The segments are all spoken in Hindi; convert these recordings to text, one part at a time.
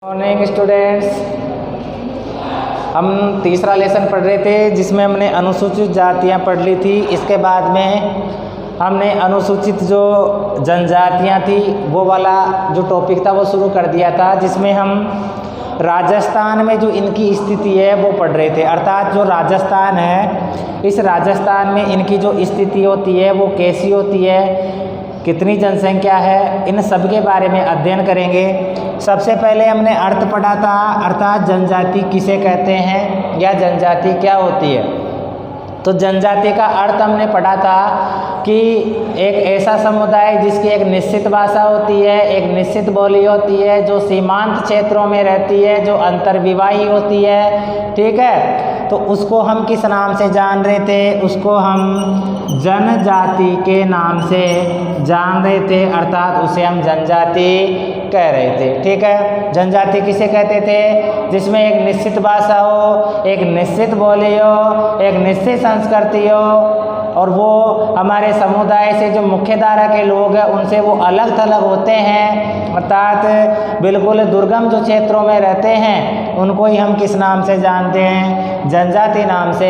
मॉर्निंग स्टूडेंट्स, हम तीसरा लेसन पढ़ रहे थे जिसमें हमने अनुसूचित जातियां पढ़ ली थी। इसके बाद में हमने अनुसूचित जो जनजातियां थी वो वाला जो टॉपिक था वो शुरू कर दिया था, जिसमें हम राजस्थान में जो इनकी स्थिति है वो पढ़ रहे थे। अर्थात जो राजस्थान है, इस राजस्थान में इनकी जो स्थिति होती है वो कैसी होती है, कितनी जनसंख्या है, इन सब के बारे में अध्ययन करेंगे। सबसे पहले हमने अर्थ पढ़ा था, अर्थात जनजाति किसे कहते हैं या जनजाति क्या होती है। तो जनजाति का अर्थ हमने पढ़ा था कि एक ऐसा समुदाय जिसकी एक निश्चित भाषा होती है, एक निश्चित बोली होती है, जो सीमांत क्षेत्रों में रहती है, जो अंतर्विवाही होती है, ठीक है। तो उसको हम किस नाम से जान रहे थे? उसको हम जनजाति के नाम से जान रहे थे, अर्थात उसे हम जनजाति कह रहे थे, ठीक है। जनजाति किसे कहते थे? जिसमें एक निश्चित भाषा हो, एक निश्चित बोली हो, एक निश्चित संस्कृति हो, और वो हमारे समुदाय से जो मुख्यधारा के लोग हैं उनसे वो अलग थलग होते हैं, अर्थात बिल्कुल दुर्गम जो क्षेत्रों में रहते हैं उनको ही हम किस नाम से जानते हैं? जनजाति नाम से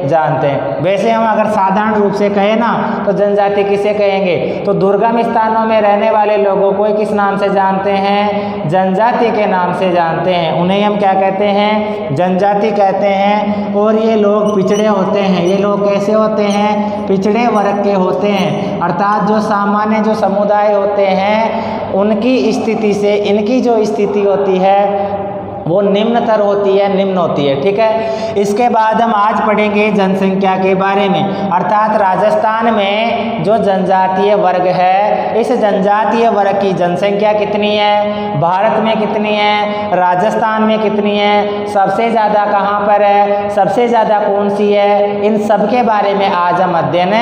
जानते हैं। वैसे हम अगर साधारण रूप से कहें ना तो जनजाति किसे कहेंगे? तो दुर्गम स्थानों में रहने वाले लोगों को ही किस नाम से जानते हैं? जनजाति के नाम से जानते हैं। उन्हें हम क्या कहते हैं? जनजाति कहते हैं। और ये लोग पिछड़े होते हैं। ये लोग कैसे होते हैं? पिछड़े वर्ग के होते हैं, अर्थात जो सामान्य जो समुदाय होते हैं उनकी स्थिति से इनकी जो स्थिति होती है वो निम्नतर होती है, निम्न होती है, ठीक है। इसके बाद हम आज पढ़ेंगे जनसंख्या के बारे में, अर्थात राजस्थान में जो जनजातीय वर्ग है, इस जनजातीय वर्ग की जनसंख्या कितनी है, भारत में कितनी है, राजस्थान में कितनी है, सबसे ज़्यादा कहाँ पर है, सबसे ज़्यादा कौन सी है, इन सब के बारे में आज हम अध्ययन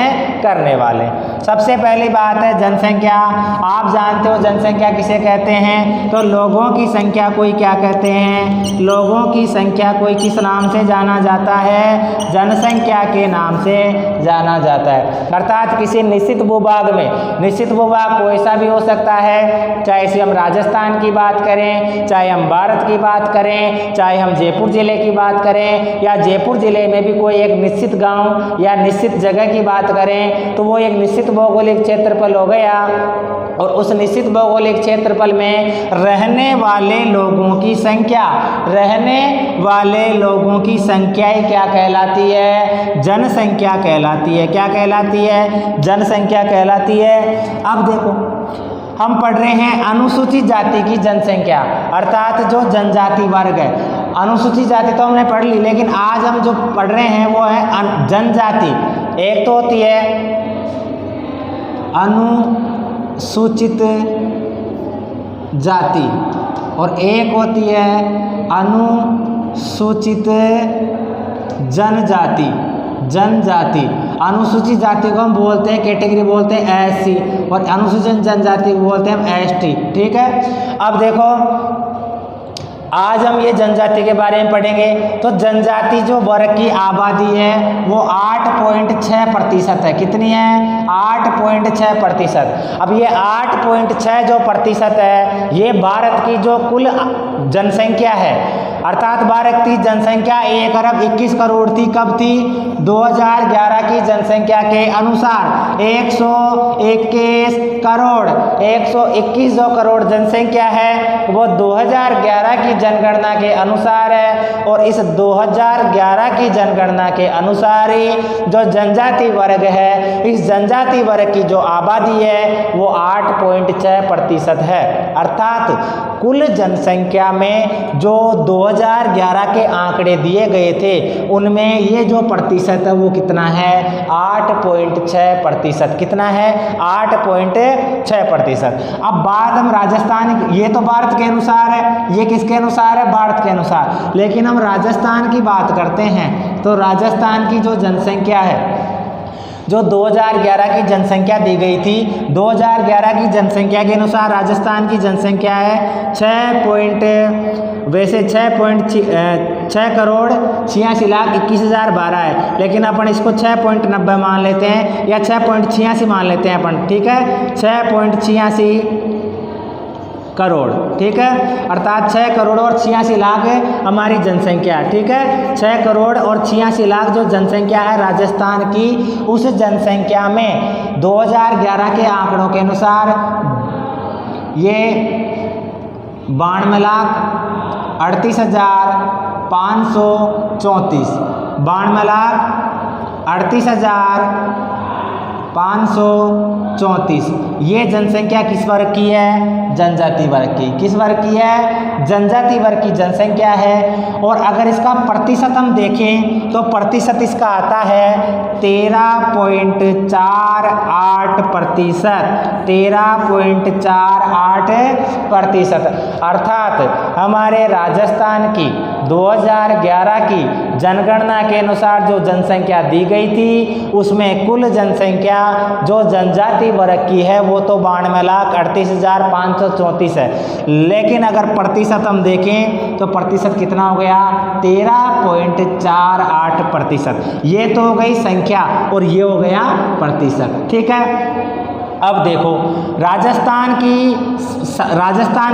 करने वाले। सबसे पहली बात है जनसंख्या। आप जानते हो जनसंख्या किसे कहते हैं? तो लोगों की संख्या को ही क्या कहते हैं? लोगों की संख्या को ही किस नाम से जाना जाता है? जनसंख्या के नाम से जाना जाता है। अर्थात किसी निश्चित भूभाग में, निश्चित भूभाग कोई सा भी हो सकता है, चाहे से हम राजस्थान की बात करें, चाहे हम भारत की बात करें, चाहे हम जयपुर जिले की बात करें, या जयपुर जिले में भी कोई एक निश्चित गांव या निश्चित जगह की बात करें, तो वो एक निश्चित भौगोलिक क्षेत्रफल हो गया। और उस निश्चित भौगोलिक क्षेत्रफल में रहने वाले लोगों की संख्या, रहने वाले लोगों की संख्या ही क्या कहलाती है? जनसंख्या कहलाती है। क्या कहलाती है? जनसंख्या कहलाती है। अब देखो हम पढ़ रहे हैं अनुसूचित जाति की जनसंख्या, अर्थात जो जनजाति वर्ग है। अनुसूचित जाति तो हमने पढ़ ली, लेकिन आज हम जो पढ़ रहे हैं वो है जनजाति। एक तो होती है अनुसूचित जाति और एक होती है अनुसूचित जनजाति। जनजाति, अनुसूचित जाति को हम बोलते हैं, कैटेगरी बोलते हैं एससी, और अनुसूचित जनजाति को बोलते हैं हम एसटी, ठीक है। अब देखो आज हम ये जनजाति के बारे में पढ़ेंगे। तो जनजाति जो वर्ग की आबादी है वो 8.6% है। कितनी है? 8.6%। अब ये 8.6 जो प्रतिशत है ये भारत की जो कुल जनसंख्या है, अर्थात भारत की जनसंख्या 1,21 थी। कब थी? 2011 की जनसंख्या के अनुसार 121 करोड़, 121 जो करोड़ जनसंख्या है वो 2011 की जनगणना के अनुसार है। और इस 2011 की जनगणना के अनुसार ही जो जनजाति वर्ग है, इस जनजाति वर्ग की जो आबादी है वो 8.6% है। अर्थात कुल जनसंख्या में जो 2011 के आंकड़े दिए गए थे उनमें ये जो प्रतिशत है वो कितना है? 8.6%। कितना है? 8.6%। अब बात हम राजस्थान, ये तो भारत के अनुसार है, ये किसके अनुसार है? भारत के अनुसार। लेकिन हम राजस्थान की बात करते हैं तो राजस्थान की जो जनसंख्या है, जो 2011 की जनसंख्या दी गई थी, 2011 की जनसंख्या के अनुसार राजस्थान की जनसंख्या है 6 करोड़ 86,21,012 है, लेकिन अपन इसको 6.90 मान लेते हैं या 6.86 मान लेते हैं अपन, ठीक है। 6.86 करोड़, ठीक है। अर्थात 6 करोड़ और 86 लाख हमारी जनसंख्या, ठीक है। 6 करोड़ और 86 लाख जो जनसंख्या है राजस्थान की, उस जनसंख्या में 2011 के आंकड़ों के अनुसार ये 92,38,534 92,38,534 ये जनसंख्या किस वर्ग की है? जनजाति वर्ग की। किस वर्ग की है? जनजाति वर्ग की जनसंख्या है। और अगर इसका प्रतिशत हम देखें तो प्रतिशत इसका आता है 13.48%। 13.48%। अर्थात हमारे राजस्थान की 2011 की जनगणना के अनुसार जो जनसंख्या दी गई थी, उसमें कुल जनसंख्या जो जनजाति वर्ग की है वो तो 92,38,534 है। लेकिन अगर प्रतिशत हम देखें तो प्रतिशत कितना हो गया? 13.48%। ये तो हो गई संख्या और ये हो गया प्रतिशत, ठीक है। अब देखो राजस्थान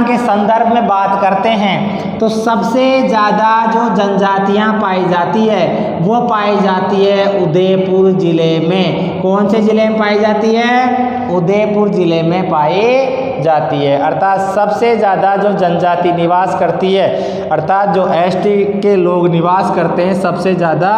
के संदर्भ में बात करते हैं तो सबसे ज़्यादा जो जनजातियां पाई जाती है वो पाई जाती है उदयपुर ज़िले में। कौन से ज़िले में पाई जाती है? उदयपुर ज़िले में पाई जाती है। अर्थात सबसे ज़्यादा जो जनजाति निवास करती है, अर्थात जो एसटी के लोग निवास करते हैं सबसे ज़्यादा,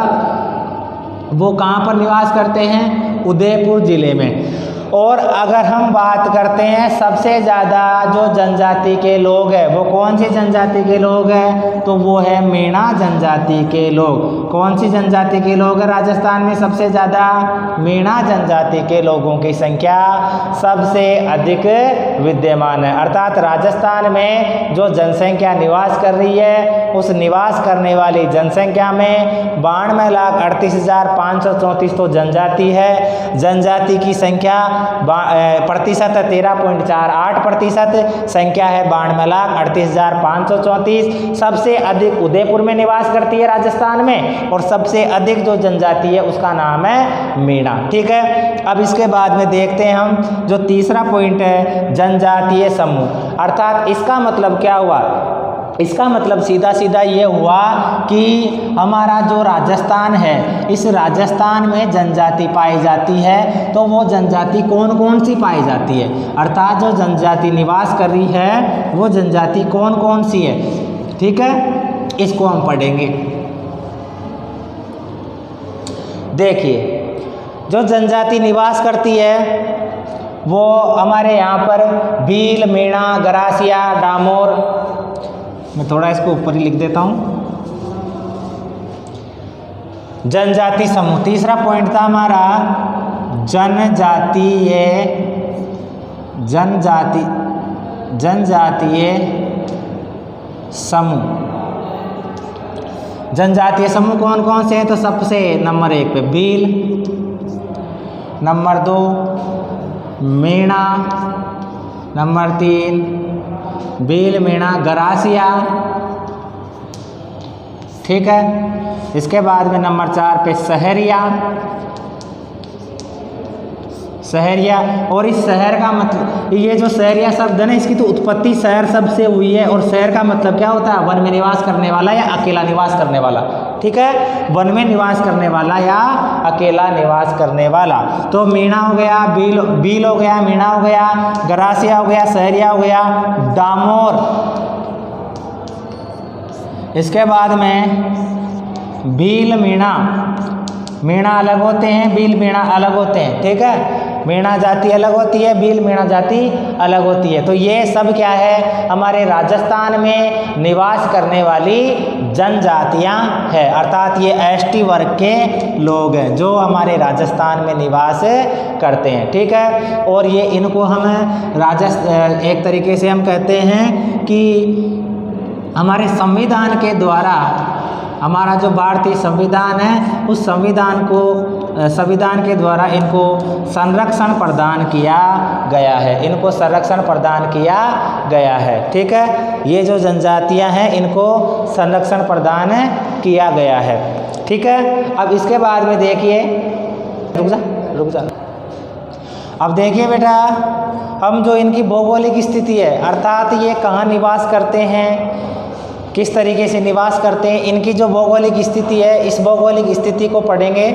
वो कहाँ पर निवास करते हैं? उदयपुर ज़िले में। और अगर हम बात करते हैं सबसे ज़्यादा जो जनजाति के लोग हैं वो कौन सी जनजाति के लोग हैं? तो वो है मीणा जनजाति के लोग। कौन सी जनजाति के लोग हैं राजस्थान में सबसे ज़्यादा? मीणा जनजाति के लोगों की संख्या सबसे अधिक विद्यमान है। अर्थात राजस्थान में जो जनसंख्या निवास कर रही है, उस निवास करने वाली जनसंख्या में 92,38,534 तो जनजाति है। जनजाति की संख्या प्रतिशत 13.48%, संख्या है 92,38,534। सबसे अधिक उदयपुर में निवास करती है राजस्थान में, और सबसे अधिक जो जनजाति है उसका नाम है मीणा, ठीक है। अब इसके बाद में देखते हैं हम जो तीसरा पॉइंट है, जनजातीय समूह। अर्थात इसका मतलब क्या हुआ? इसका मतलब सीधा सीधा ये हुआ कि हमारा जो राजस्थान है, इस राजस्थान में जनजाति पाई जाती है, तो वो जनजाति कौन कौन सी पाई जाती है? अर्थात जो जनजाति निवास कर रही है वो जनजाति कौन कौन सी है, ठीक है। इसको हम पढ़ेंगे। देखिए, जो जनजाति निवास करती है वो हमारे यहाँ पर भील, मीणा, गरासिया, डामोर, मैं थोड़ा इसको ऊपर ही लिख देता हूँ। जनजाति समूह, तीसरा पॉइंट था हमारा जनजातीय समूह। जनजातीय समूह कौन कौन से हैं? तो सबसे नंबर 1 पे भील, नंबर 2 मीणा, नंबर 3 भील, मीणा, गरासिया, ठीक है। इसके बाद में नंबर 4 पे सहरिया। और इस शहर का मतलब, ये जो सहरिया शब्द है ना, इसकी तो उत्पत्ति शहर शब्द से हुई है। और शहर का मतलब क्या होता है? वन में निवास करने वाला या अकेला निवास करने वाला, ठीक है। वन में निवास करने वाला या अकेला निवास करने वाला। तो मीणा हो गया, भील हो गया, मीणा हो गया, गरासिया हो गया, सहरिया हो गया, डामोर। इसके बाद में भील, मीणा अलग होते हैं, भील, मीणा अलग होते हैं, ठीक है। मीणा जाति अलग होती है, भील, मीणा जाति अलग होती है। तो ये सब क्या है? हमारे राजस्थान में निवास करने वाली जनजातियां हैं। अर्थात ये एसटी वर्ग के लोग हैं जो हमारे राजस्थान में निवास करते हैं, ठीक है। और ये इनको हम एक तरीके से हम कहते हैं कि हमारे संविधान के द्वारा, हमारा जो भारतीय संविधान है, उस संविधान के द्वारा इनको संरक्षण प्रदान किया गया है। इनको संरक्षण प्रदान किया गया है, ठीक है। ये जो जनजातियां हैं इनको संरक्षण प्रदान किया गया है, ठीक है। अब इसके बाद में देखिए, रुक जा। अब देखिए बेटा, हम जो इनकी भौगोलिक स्थिति है, अर्थात ये कहाँ निवास करते हैं, किस तरीके से निवास करते हैं, इनकी जो भौगोलिक स्थिति है, इस भौगोलिक स्थिति को पढ़ेंगे।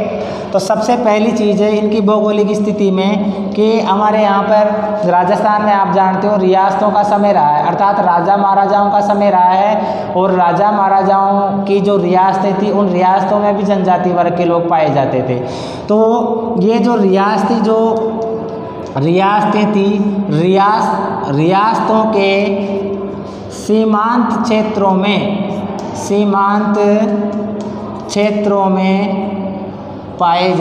तो सबसे पहली चीज़ है इनकी भौगोलिक स्थिति में कि हमारे यहाँ पर राजस्थान में आप जानते हो रियासतों का समय रहा है, अर्थात राजा महाराजाओं का समय रहा है, और राजा महाराजाओं की जो रियासतें थी उन रियासतों में भी जनजाति वर्ग के लोग पाए जाते थे। तो ये जो रियासतें थी, रियासतों के सीमांत क्षेत्रों में पाए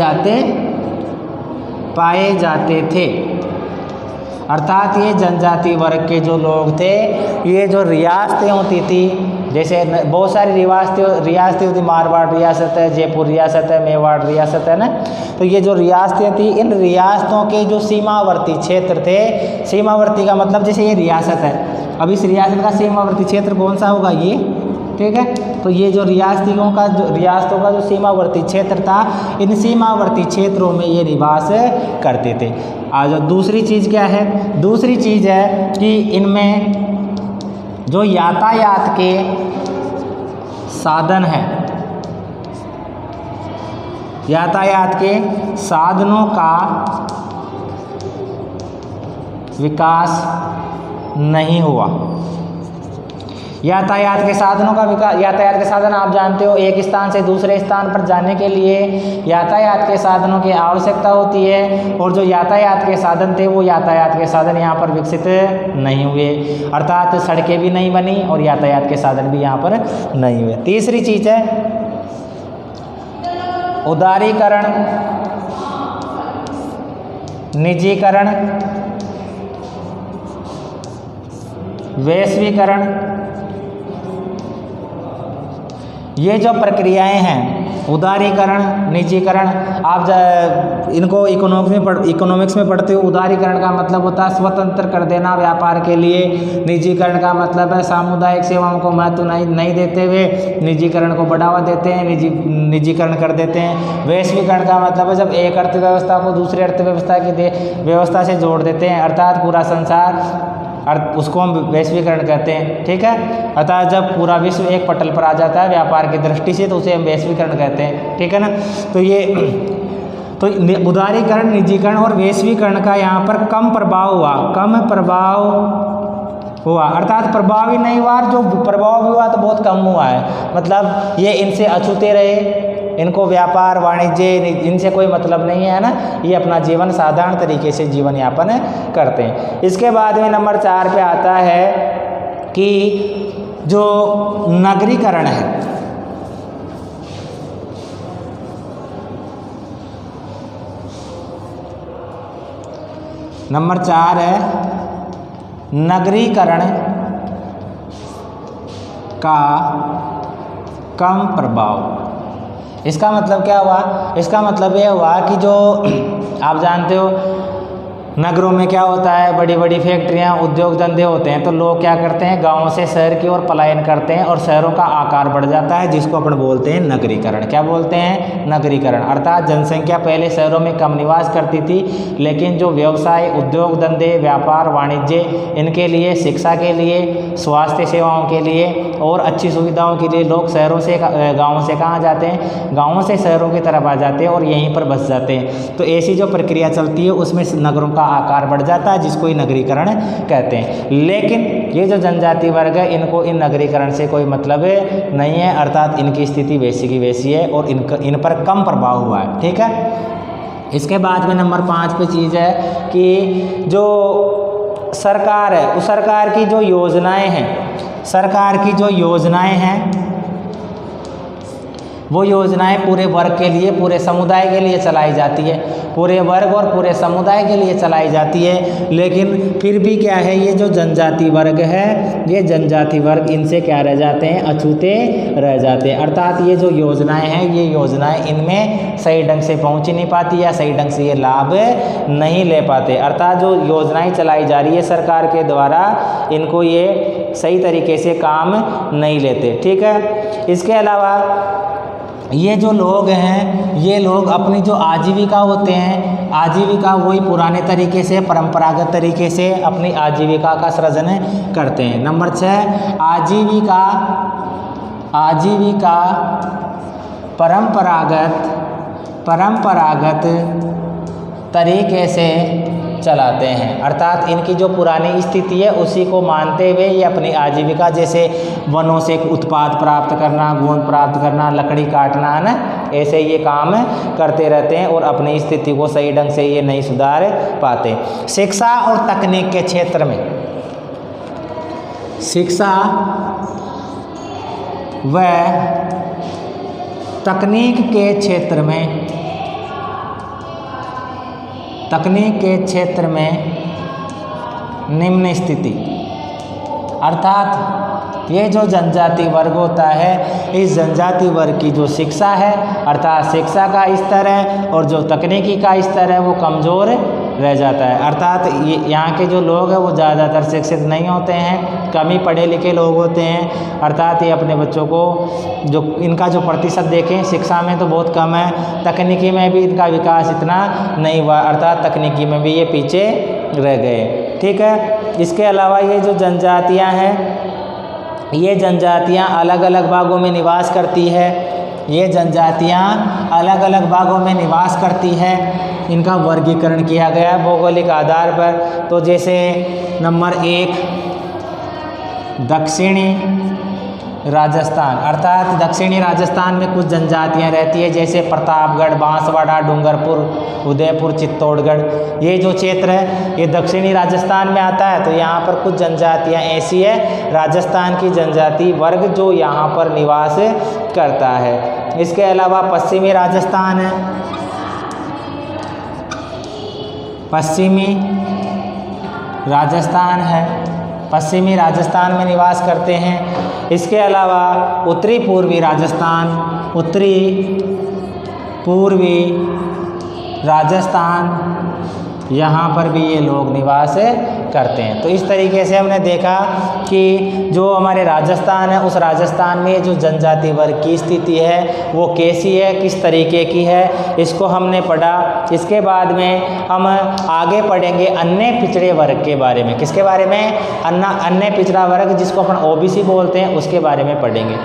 जाते थे। अर्थात ये जनजाति वर्ग के जो लोग थे, ये जो रियासतें होती थी, जैसे बहुत सारी रियासतें होती, मारवाड़ रियासत है, जयपुर रियासत है, मेवाड़ रियासत है ना, तो ये जो रियासतें थी, इन रियासतों के जो सीमावर्ती क्षेत्र थे, सीमावर्ती का मतलब जैसे ये रियासत है, अब इस रियासत का सीमावर्ती क्षेत्र कौन सा होगा, ये, ठीक है। तो ये जो रियासतों का जो सीमावर्ती क्षेत्र था, इन सीमावर्ती क्षेत्रों में ये निवास करते थे। आज दूसरी चीज़ क्या है, दूसरी चीज़ है कि इनमें जो यातायात के साधन हैं, यातायात के साधनों का विकास नहीं हुआ। यातायात के साधन आप जानते हो, एक स्थान से दूसरे स्थान पर जाने के लिए यातायात के साधनों की आवश्यकता होती है, और जो यातायात के साधन थे वो यातायात के साधन यहाँ पर विकसित नहीं हुए, अर्थात सड़कें भी नहीं बनी और यातायात के साधन भी यहाँ पर नहीं हुए। तीसरी चीज़ है उदारीकरण, निजीकरण, वैश्वीकरण। ये जो प्रक्रियाएं हैं, उदारीकरण, निजीकरण, आप इनको इकोनॉमिक्स में पढ़ते हो। उदारीकरण का मतलब होता है स्वतंत्र कर देना व्यापार के लिए, निजीकरण का मतलब है सामुदायिक सेवाओं को महत्व नहीं देते हुए निजीकरण को बढ़ावा देते हैं, निजीकरण कर देते हैं। वैश्वीकरण का मतलब है जब एक अर्थव्यवस्था को दूसरी अर्थव्यवस्था की व्यवस्था से जोड़ देते हैं, अर्थात पूरा संसार, उसको हम वैश्वीकरण कहते हैं, ठीक है। अतः जब पूरा विश्व एक पटल पर आ जाता है व्यापार की दृष्टि से, तो उसे हम वैश्वीकरण कहते हैं, ठीक है ना। तो उदारीकरण, निजीकरण और वैश्वीकरण का यहाँ पर कम प्रभाव हुआ, अर्थात प्रभाव ही नहीं हुआ, जो प्रभाव हुआ तो बहुत कम हुआ है। मतलब ये इनसे अछूते रहे, इनको व्यापार वाणिज्य इनसे कोई मतलब नहीं है ना, ये अपना जीवन साधारण तरीके से जीवन यापन करते हैं। इसके बाद में नंबर 4 पे आता है कि जो नगरीकरण है, नंबर 4 है नगरीकरण का कम प्रभाव। इसका मतलब क्या हुआ, इसका मतलब ये हुआ कि जो आप जानते हो नगरों में क्या होता है, बड़ी बड़ी फैक्ट्रियाँ, उद्योग धंधे होते हैं, तो लोग क्या करते हैं, गाँव से शहर की ओर पलायन करते हैं और शहरों का आकार बढ़ जाता है, जिसको अपन बोलते हैं नगरीकरण। क्या बोलते हैं, नगरीकरण। अर्थात जनसंख्या पहले शहरों में कम निवास करती थी, लेकिन जो व्यवसाय, उद्योग धंधे, व्यापार वाणिज्य, इनके लिए, शिक्षा के लिए, स्वास्थ्य सेवाओं के लिए और अच्छी सुविधाओं के लिए लोग शहरों से गाँवों से कहाँ जाते हैं, गाँवों से शहरों की तरफ आ जाते हैं और यहीं पर बस जाते हैं। तो ऐसी जो प्रक्रिया चलती है उसमें नगरों का आकार बढ़ जाता है, जिसको ही नगरीकरण कहते हैं। लेकिन ये जो जनजाति वर्ग है, इनको इन नगरीकरण से कोई मतलब नहीं है, अर्थात इनकी स्थिति वैसी की वैसी है और इन पर कम प्रभाव हुआ है, ठीक है। इसके बाद में नंबर 5 पे चीज़ है कि जो सरकार है, उस सरकार की जो योजनाएं हैं, सरकार की जो योजनाएं हैं, वो योजनाएं पूरे वर्ग के लिए, पूरे समुदाय के लिए चलाई जाती है, पूरे वर्ग और पूरे समुदाय के लिए चलाई जाती है। लेकिन फिर भी क्या है, ये जो जनजाति वर्ग है, ये जनजाति वर्ग इनसे क्या रह जाते हैं, अछूते रह जाते हैं। अर्थात ये जो योजनाएं हैं, ये योजनाएं इनमें सही ढंग से पहुंच ही नहीं पाती या सही ढंग से ये लाभ नहीं ले पाते। अर्थात जो योजनाएं चलाई जा रही है सरकार के द्वारा, इनको ये सही तरीके से काम नहीं लेते, ठीक है। इसके अलावा ये जो लोग हैं, ये लोग अपनी जो आजीविका होते हैं, आजीविका वही पुराने तरीके से, परंपरागत तरीके से अपनी आजीविका का सृजन करते हैं। नंबर 6, आजीविका परंपरागत तरीके से चलाते हैं, अर्थात इनकी जो पुरानी स्थिति है उसी को मानते हुए ये अपनी आजीविका, जैसे वनों से उत्पाद प्राप्त करना, गोंद प्राप्त करना, लकड़ी काटना, है ना, ऐसे ये काम करते रहते हैं और अपनी स्थिति को सही ढंग से ये नहीं सुधार पाते। शिक्षा और तकनीक के क्षेत्र में, शिक्षा व तकनीक के क्षेत्र में निम्न स्थिति, अर्थात ये जो जनजाति वर्ग होता है, इस जनजाति वर्ग की जो शिक्षा है, अर्थात शिक्षा का स्तर है और जो तकनीकी का स्तर है वो कमज़ोर रह जाता है। अर्थात ये यहाँ के जो लोग हैं वो ज़्यादातर शिक्षित नहीं होते हैं, कम ही पढ़े लिखे लोग होते हैं। अर्थात ये अपने बच्चों को जो इनका जो प्रतिशत देखें शिक्षा में तो बहुत कम है, तकनीकी में भी इनका विकास इतना नहीं हुआ, अर्थात तकनीकी में भी ये पीछे रह गए। ठीक है, इसके अलावा ये जो जनजातियाँ हैं, ये जनजातियाँ अलग अलग भागों में निवास करती है, ये जनजातियाँ अलग अलग भागों में निवास करती है। इनका वर्गीकरण किया गया है भौगोलिक आधार पर। तो जैसे नंबर 1, दक्षिणी राजस्थान, अर्थात दक्षिणी राजस्थान में कुछ जनजातियां रहती है, जैसे प्रतापगढ़, बांसवाड़ा, डूंगरपुर, उदयपुर, चित्तौड़गढ़, ये जो क्षेत्र है ये दक्षिणी राजस्थान में आता है। तो यहाँ पर कुछ जनजातियां ऐसी है, राजस्थान की जनजाति वर्ग जो यहाँ पर निवास करता है। इसके अलावा पश्चिमी राजस्थान है, पश्चिमी राजस्थान है, पश्चिमी राजस्थान में निवास करते हैं। इसके अलावा उत्तरी पूर्वी राजस्थान, उत्तरी पूर्वी राजस्थान, यहाँ पर भी ये लोग निवास करते हैं। तो इस तरीके से हमने देखा कि जो हमारे राजस्थान है, उस राजस्थान में जो जनजाति वर्ग की स्थिति है वो कैसी है, किस तरीके की है, इसको हमने पढ़ा। इसके बाद में हम आगे पढ़ेंगे अन्य पिछड़े वर्ग के बारे में। किसके बारे में? अन्य पिछड़ा वर्ग, जिसको अपन ओबीसी बोलते हैं, उसके बारे में पढ़ेंगे।